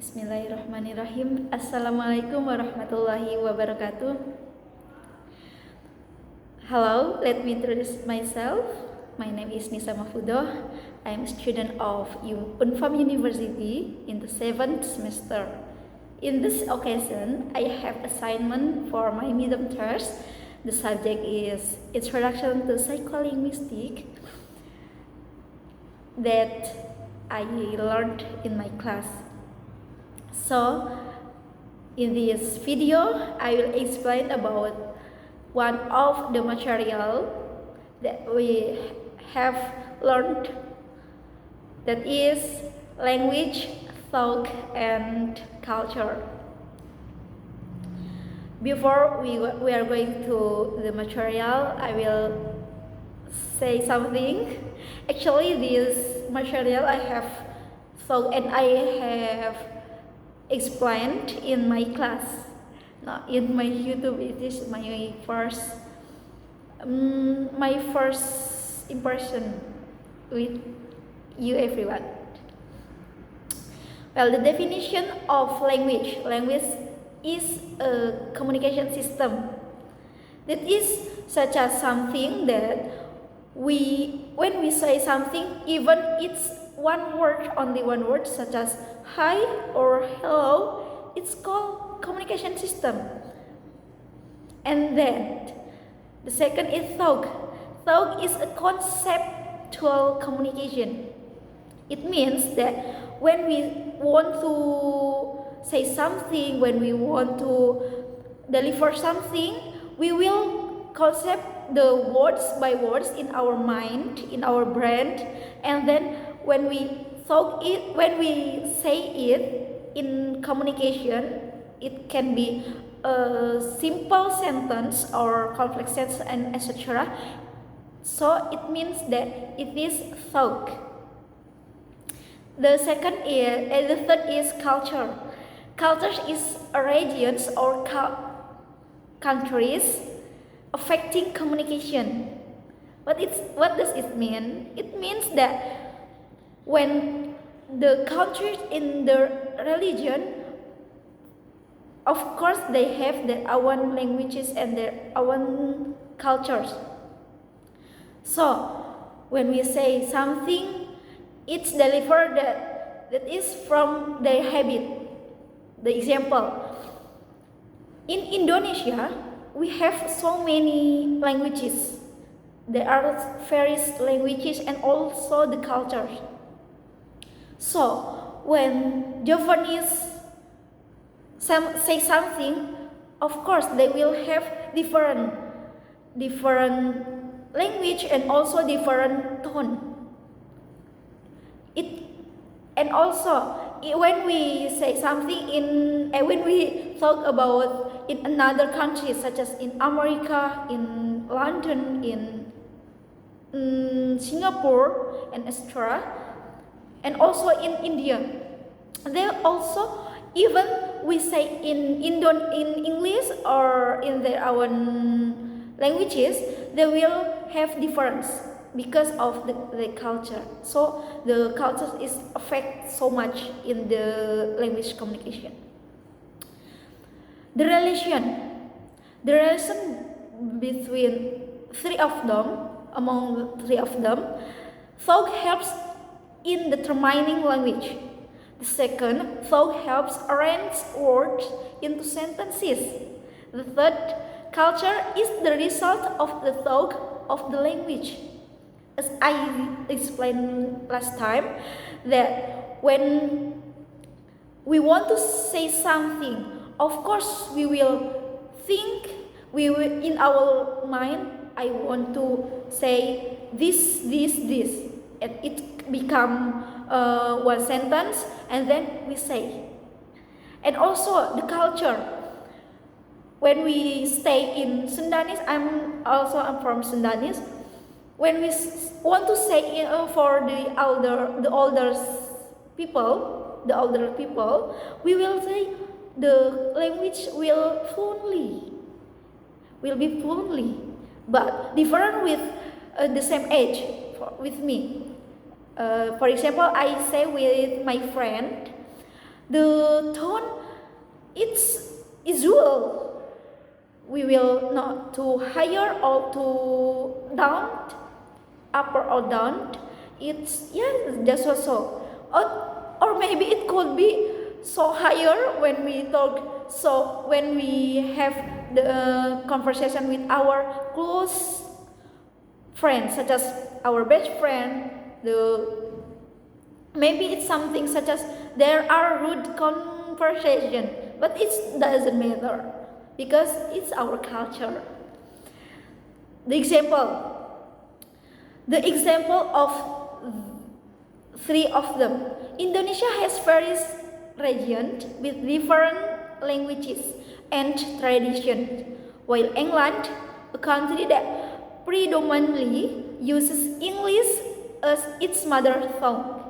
Bismillahirrahmanirrahim. Assalamualaikum warahmatullahi wabarakatuh. Hello, let me introduce myself. My name is Nisa Mahfudoh. I am a student of Unfam University in the 7th semester. In this occasion, I have assignment for my midterm test. The subject is Introduction to Psycholinguistics that I learned in my class. So, in this video, I will explain about one of the material that we have learned, that is language, thought, and culture. Before we are going to the material, I will say something. Actually, this material I have thought and I have explained in my class. Now, in my YouTube, it is my first impression with you everyone. Well, the definition of language is a communication system that is such as something that when we say something, even it's one word, only one word, such as hi or hello, it's called communication system. And then the second is thought. Thought is a conceptual communication. It means that when we want to say something, when we want to deliver something, we will concept the words by words in our mind, in our brain, and then when we say it in communication, it can be a simple sentence or complex sentence and etc. So it means that it is thought. The third is culture. Culture is regions or countries affecting communication. What does it mean? It means that when the countries in the religion, of course they have their own languages and their own cultures. So when we say something, it's delivered that is from their habit. The example, in Indonesia, we have so many languages. There are various languages and also the cultures. So when Javanese say something, of course they will have different language and also different tone. And also when we say something when we talk about in another country, such as in America, in London, in Singapore, and etc., and also in India, they also, even we say in English or in their own languages, they will have difference because of the culture. So the culture is affect so much in the language communication. The relation between among the three of them, thought helps in determining language. The second, thought helps arrange words into sentences. The third, culture is the result of the thought of the language. As I explained last time, that when we want to say something, of course we will think, in our mind, I want to say this, and it become one sentence, and then we say. And also the culture. When we stay in Sundanese, I'm from Sundanese. When we want to say for the older people, we will say the language will be fluently, but different with the same age with me. For example, I say with my friend, The tone, it's usual. We will not too higher or too down, upper or down. It's just so. Or maybe it could be so higher when we talk. So when we have the conversation with our close friends, such as our best friend, maybe it's something such as there are rude conversation, but it doesn't matter because it's our culture. The example of three of them. Indonesia has various regions with different languages and traditions, while England, a country that predominantly uses English as its mother tongue,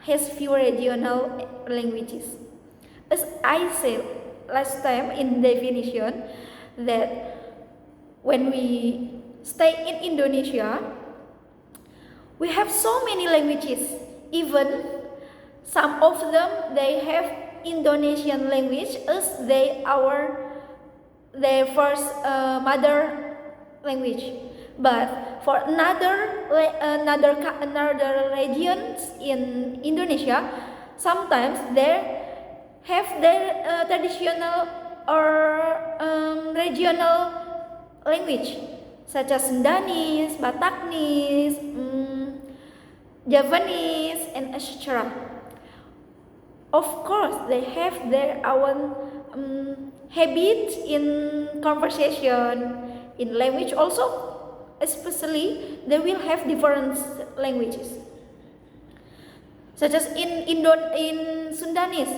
has few regional languages. As I said last time in definition, that when we stay in Indonesia, we have so many languages. Even some of them, they have Indonesian language as their first mother language. But for another regions in Indonesia, sometimes they have their traditional or regional language, such as Sundanese, Bataknis, Javanese, and etc. Of course, they have their own habits in conversation, in language also. Especially, they will have different languages, such as in Sundanese.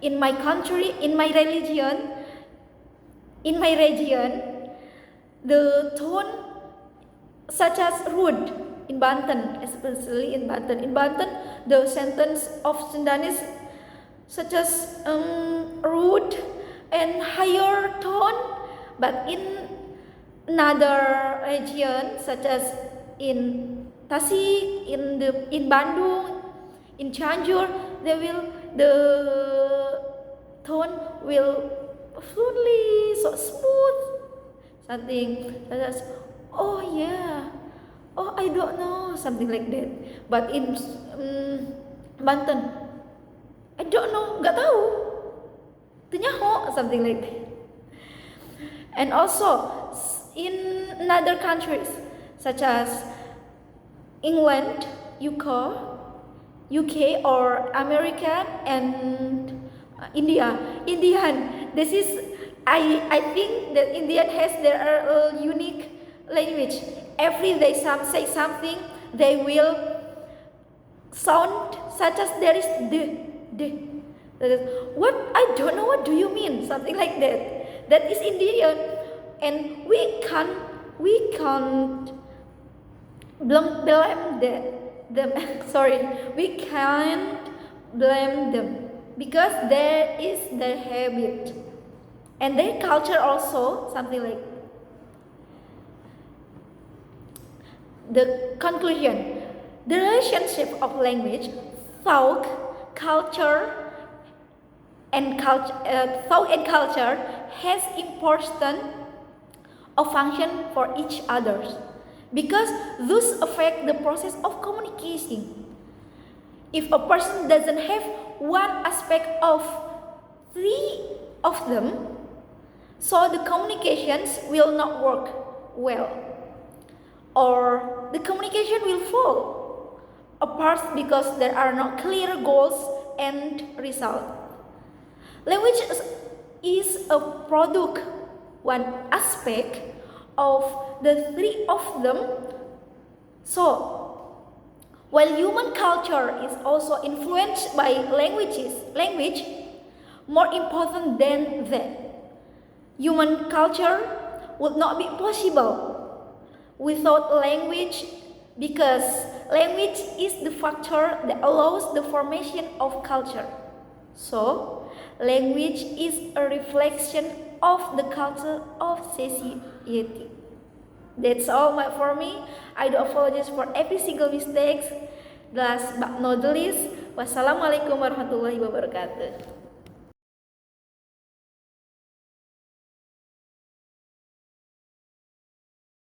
In my country, in my region, the tone such as rude in Banten, especially in Banten. In Banten, the sentence of Sundanese such as rude and higher tone, but in another region such as in Tasik, in Bandung, in Cianjur, the tone will fluently, so smooth, something such as oh yeah, oh I don't know, something like that. But in Banten, I don't know, nggak tahu, tenyaho, something like that. And also in other countries such as England, UK or America and Indian. This is I think that Indian has their unique language. Every they say something, they will sound such as there is the. That is, what I don't know. What do you mean? Something like that. That is Indian, and we can't blame them. Sorry, we can't blame them because there is their habit and their culture also, something like. The conclusion: the relationship of language, thought, and culture has important a function for each other because those affect the process of communication. If a person doesn't have one aspect of three of them, so the communications will not work well, or the communication will fall apart because there are no clear goals and results. Language is a product, one aspect of the three of them. So, while human culture is also influenced by language more important than that. Human culture would not be possible without language because language is the factor that allows the formation of culture. So, language is a reflection of the culture of society. That's all for me. I do apologize for every single mistake. Last but not the least, wassalamualaikum warahmatullahi wabarakatuh.